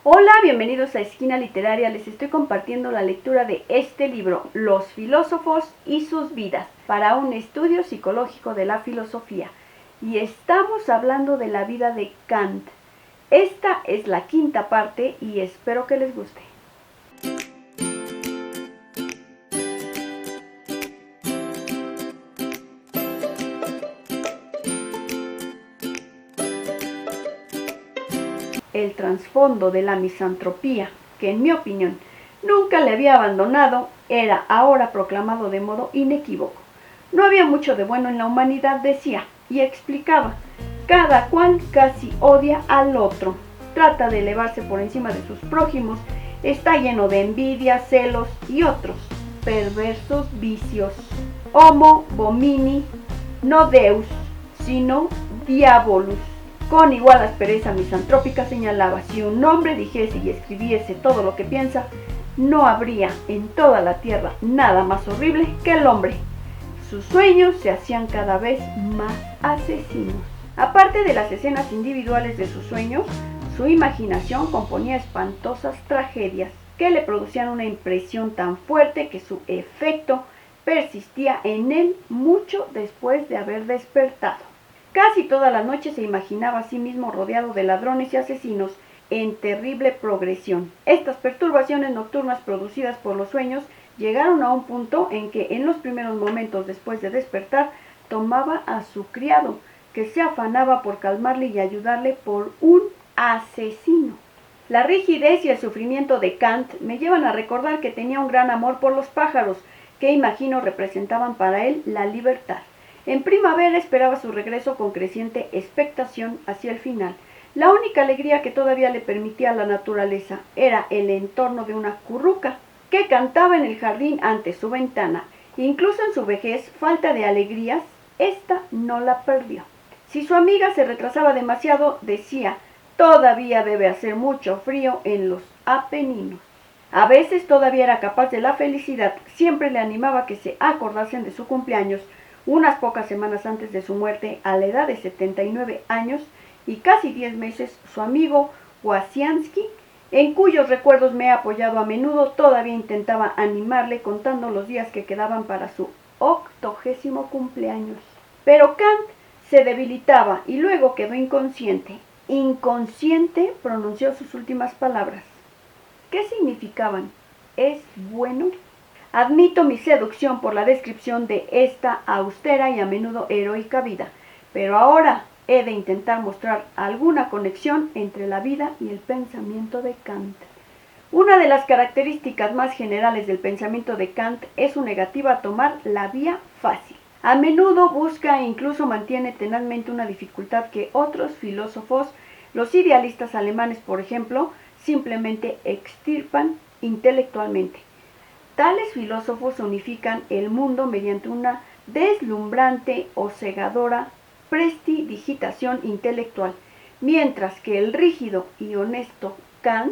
Hola, bienvenidos a Esquina Literaria. Les estoy compartiendo la lectura de este libro, Los filósofos y sus vidas, para un estudio psicológico de la filosofía. Y estamos hablando de la vida de Kant. Esta es la quinta parte y espero que les guste. El trasfondo de la misantropía, que en mi opinión nunca le había abandonado, era ahora proclamado de modo inequívoco. No había mucho de bueno en la humanidad, decía, y explicaba. Cada cual casi odia al otro, trata de elevarse por encima de sus prójimos, está lleno de envidia, celos y otros perversos vicios. Homo bomini, no deus, sino diabolus. Con igual aspereza misantrópica señalaba, si un hombre dijese y escribiese todo lo que piensa, no habría en toda la tierra nada más horrible que el hombre. Sus sueños se hacían cada vez más asesinos. Aparte de las escenas individuales de sus sueños, su imaginación componía espantosas tragedias que le producían una impresión tan fuerte que su efecto persistía en él mucho después de haber despertado. Casi toda la noche se imaginaba a sí mismo rodeado de ladrones y asesinos en terrible progresión. Estas perturbaciones nocturnas producidas por los sueños llegaron a un punto en que en los primeros momentos después de despertar tomaba a su criado, que se afanaba por calmarle y ayudarle por un asesino. La rigidez y el sufrimiento de Kant me llevan a recordar que tenía un gran amor por los pájaros, que imagino representaban para él la libertad. En primavera esperaba su regreso con creciente expectación hacia el final. La única alegría que todavía le permitía la naturaleza era el entorno de una curruca que cantaba en el jardín ante su ventana. Incluso en su vejez, falta de alegrías, esta no la perdió. Si su amiga se retrasaba demasiado, decía, todavía debe hacer mucho frío en los Apeninos. A veces todavía era capaz de la felicidad, siempre le animaba que se acordasen de su cumpleaños, unas pocas semanas antes de su muerte, a la edad de 79 años y casi 10 meses, su amigo Wasiansky, en cuyos recuerdos me he apoyado a menudo, todavía intentaba animarle contando los días que quedaban para su 80º cumpleaños. Pero Kant se debilitaba y luego quedó inconsciente. Inconsciente pronunció sus últimas palabras. ¿Qué significaban? ¿Es bueno? Admito mi seducción por la descripción de esta austera y a menudo heroica vida, pero ahora he de intentar mostrar alguna conexión entre la vida y el pensamiento de Kant. Una de las características más generales del pensamiento de Kant es su negativa a tomar la vía fácil. A menudo busca e incluso mantiene tenazmente una dificultad que otros filósofos, los idealistas alemanes por ejemplo, simplemente extirpan intelectualmente. Tales filósofos unifican el mundo mediante una deslumbrante o cegadora prestidigitación intelectual, mientras que el rígido y honesto Kant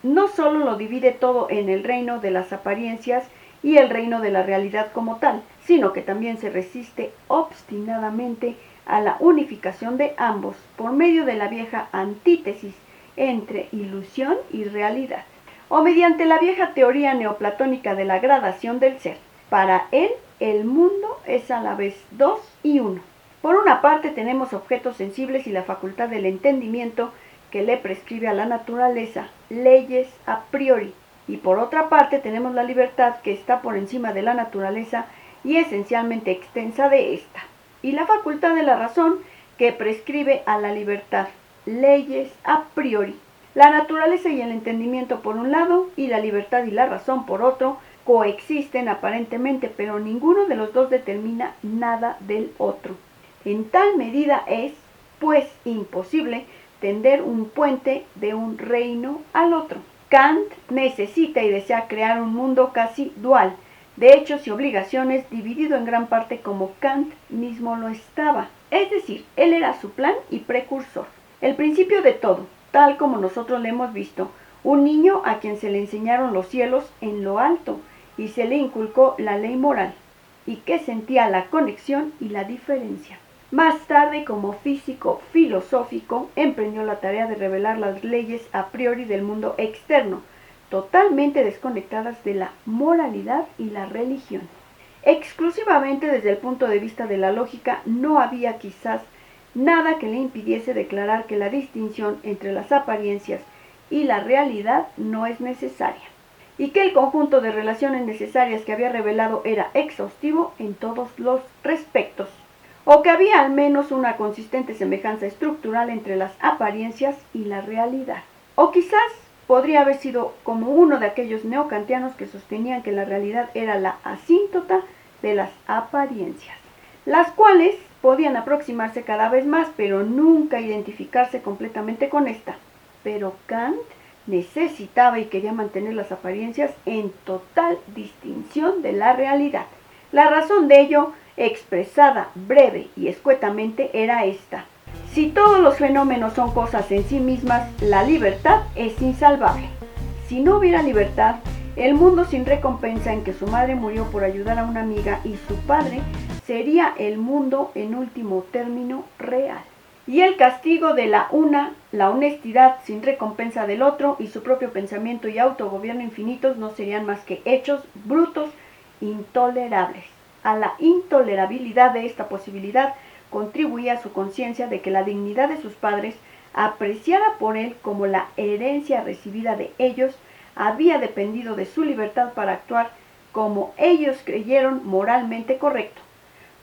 no solo lo divide todo en el reino de las apariencias y el reino de la realidad como tal, sino que también se resiste obstinadamente a la unificación de ambos por medio de la vieja antítesis entre ilusión y realidad, o mediante la vieja teoría neoplatónica de la gradación del ser. Para él, el mundo es a la vez dos y uno. Por una parte tenemos objetos sensibles y la facultad del entendimiento que le prescribe a la naturaleza leyes a priori, y por otra parte tenemos la libertad que está por encima de la naturaleza y esencialmente extensa de ésta, y la facultad de la razón que prescribe a la libertad leyes a priori. La naturaleza y el entendimiento por un lado y la libertad y la razón por otro coexisten aparentemente, pero ninguno de los dos determina nada del otro. En tal medida es, pues, imposible tender un puente de un reino al otro. Kant necesita y desea crear un mundo casi dual, de hechos y obligaciones, dividido en gran parte como Kant mismo lo estaba. Es decir, él era su plan y precursor, el principio de todo, tal como nosotros le hemos visto, un niño a quien se le enseñaron los cielos en lo alto y se le inculcó la ley moral, y que sentía la conexión y la diferencia. Más tarde, como físico filosófico, emprendió la tarea de revelar las leyes a priori del mundo externo, totalmente desconectadas de la moralidad y la religión. Exclusivamente desde el punto de vista de la lógica, no había quizás nada que le impidiese declarar que la distinción entre las apariencias y la realidad no es necesaria, y que el conjunto de relaciones necesarias que había revelado era exhaustivo en todos los respectos, o que había al menos una consistente semejanza estructural entre las apariencias y la realidad. O quizás podría haber sido como uno de aquellos neocantianos que sostenían que la realidad era la asíntota de las apariencias, las cuales podían aproximarse cada vez más, pero nunca identificarse completamente con esta. Pero Kant necesitaba y quería mantener las apariencias en total distinción de la realidad. La razón de ello, expresada breve y escuetamente, era esta: si todos los fenómenos son cosas en sí mismas, la libertad es insalvable. Si no hubiera libertad, el mundo sin recompensa en que su madre murió por ayudar a una amiga y su padre sería el mundo en último término real. Y el castigo de la una, la honestidad sin recompensa del otro y su propio pensamiento y autogobierno infinitos no serían más que hechos brutos, intolerables. A la intolerabilidad de esta posibilidad contribuía su conciencia de que la dignidad de sus padres, apreciada por él como la herencia recibida de ellos, había dependido de su libertad para actuar como ellos creyeron moralmente correcto.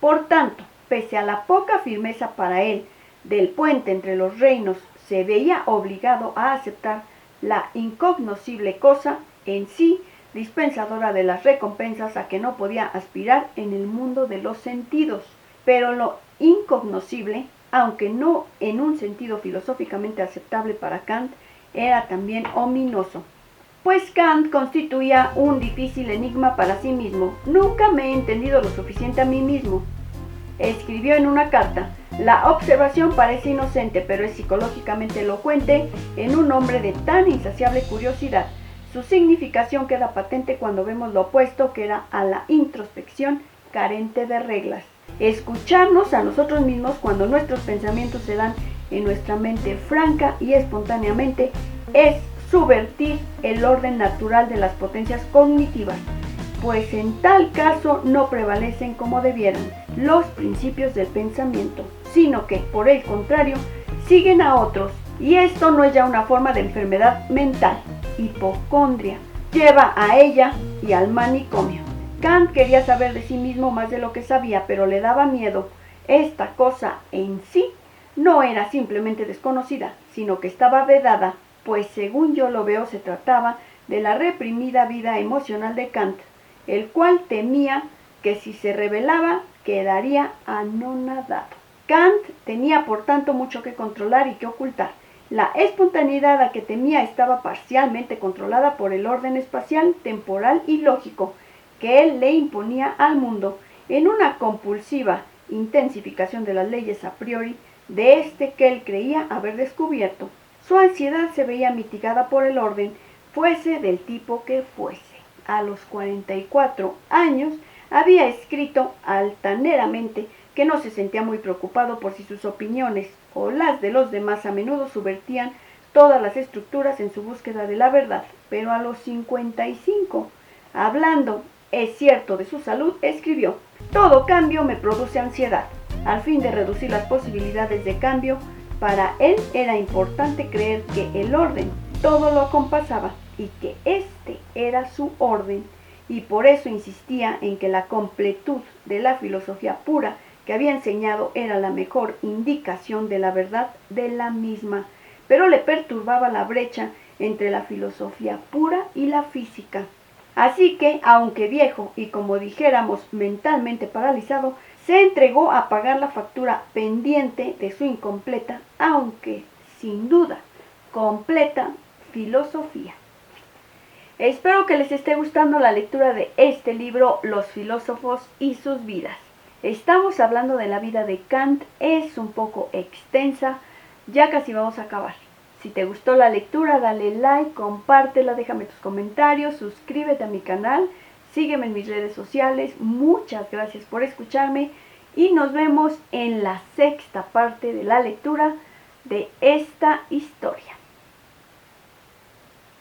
Por tanto, pese a la poca firmeza para él del puente entre los reinos, se veía obligado a aceptar la incognoscible cosa en sí, dispensadora de las recompensas a que no podía aspirar en el mundo de los sentidos. Pero lo incognoscible, aunque no en un sentido filosóficamente aceptable para Kant, era también ominoso, pues Kant constituía un difícil enigma para sí mismo. Nunca me he entendido lo suficiente a mí mismo, escribió en una carta. La observación parece inocente, pero es psicológicamente elocuente en un hombre de tan insaciable curiosidad. Su significación queda patente cuando vemos lo opuesto, que era a la introspección carente de reglas. Escucharnos a nosotros mismos cuando nuestros pensamientos se dan en nuestra mente franca y espontáneamente es subvertir el orden natural de las potencias cognitivas, pues en tal caso no prevalecen como debieran los principios del pensamiento, sino que, por el contrario, siguen a otros, y esto no es ya una forma de enfermedad mental, hipocondria, lleva a ella y al manicomio. Kant quería saber de sí mismo más de lo que sabía, pero le daba miedo. Esta cosa en sí no era simplemente desconocida, sino que estaba vedada, pues según yo lo veo se trataba de la reprimida vida emocional de Kant, el cual temía que si se revelaba quedaría anonadado. Kant tenía por tanto mucho que controlar y que ocultar. La espontaneidad a que temía estaba parcialmente controlada por el orden espacial, temporal y lógico que él le imponía al mundo, en una compulsiva intensificación de las leyes a priori de este que él creía haber descubierto. Su ansiedad se veía mitigada por el orden, fuese del tipo que fuese. A los 44 años había escrito altaneramente que no se sentía muy preocupado por si sus opiniones o las de los demás a menudo subvertían todas las estructuras en su búsqueda de la verdad, pero a los 55, hablando, es cierto, de su salud, escribió: todo cambio me produce ansiedad. Al fin de reducir las posibilidades de cambio, para él era importante creer que el orden todo lo acompasaba y que este era su orden, y por eso insistía en que la completud de la filosofía pura que había enseñado era la mejor indicación de la verdad de la misma, pero le perturbaba la brecha entre la filosofía pura y la física. Así que, aunque viejo y como dijéramos mentalmente paralizado, se entregó a pagar la factura pendiente de su incompleta, aunque sin duda completa, filosofía. Espero que les esté gustando la lectura de este libro, Los filósofos y sus vidas. Estamos hablando de la vida de Kant, es un poco extensa, ya casi vamos a acabar. Si te gustó la lectura, dale like, compártela, déjame tus comentarios, suscríbete a mi canal, sígueme en mis redes sociales. Muchas gracias por escucharme y nos vemos en la sexta parte de la lectura de esta historia.